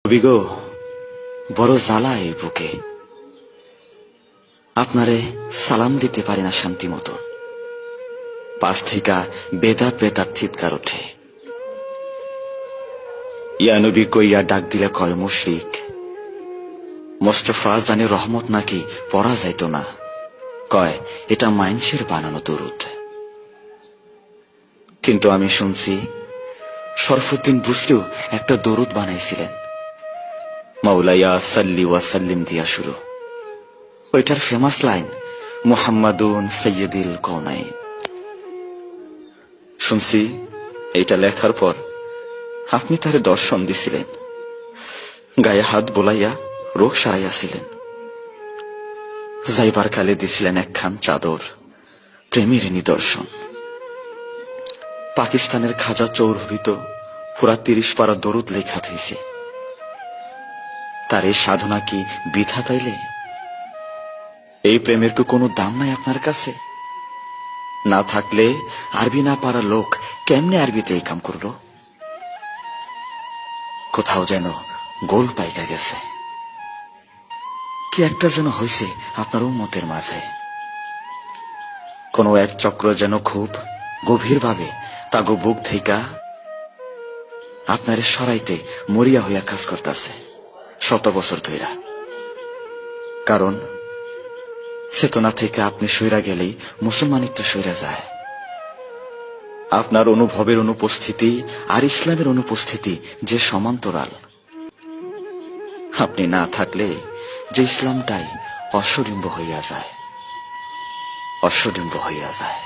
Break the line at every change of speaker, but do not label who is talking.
নবী গো, বড় জ্বালা এই বুকে, আপনারে সালাম দিতে পারি না শান্তি মতো। পাশ থেকে বেদাত বেদাত চিৎকার ওঠে। ইয়া নবী কইয়া ডাক দিলে কয় মুশরিক। মোস্তফা জানে রহমত নাকি পড়া যাইত না, কয় এটা মাইনসের বানানো দরুদ। কিন্তু আমি শুনছি শরফুদ্দিন বুসরিও একটা দরুদ বানাইছিলেন, মাওলায়া সাল্লি ওয়া সাল্লিম দিয়া শুরু। ওইটার ফেমাস লাইন মুহাম্মাদুন সাইয়্যিদুল কওনাইন। শুনছি এইটা লেখার পর আপনি তারে দর্শন দিছিলেন, গায়ে হাত বোলাইয়া রোগ সারাইয়াছিলেন। যাইবার কালে দিছিলেন একখান চাদর, প্রেমের নিদর্শন। পাকিস্তানের খাজা চৌরভিত পুরা 30 পারা দরুদ লেখা হইছে। তার এই সাধনা কি বৃথা তাইলে? এই প্রেমের কি কোনো দাম নাই আপনার কাছে? না থাকলে আরবি না পারা লোক কেমনে আরবিতে এই কাম করলো? কোথাও যেন গোল পাইকা গেছে, কি একটা যেন হইছে আপনার উম্মতের মাঝে। কোন এক চক্র যেন খুব গভীরভাবে তাগো বুক থেইকা আপনারে সরাইতে মরিয়া হইয়া কাজ করতেছে শত বছর ধইরা। কারণ চেতনা থেকে আপনি সইরা গেলেই মুসলমানিত্ব সইরা যায়। আপনার অনুভবের অনুপস্থিতি আর ইসলামের অনুপস্থিতি যে সমান্তরাল। আপনি না থাকলে যে ইসলামটাই অশ্বডিম্ব হইয়া যায়, অশ্বডিম্ব হইয়া যায়।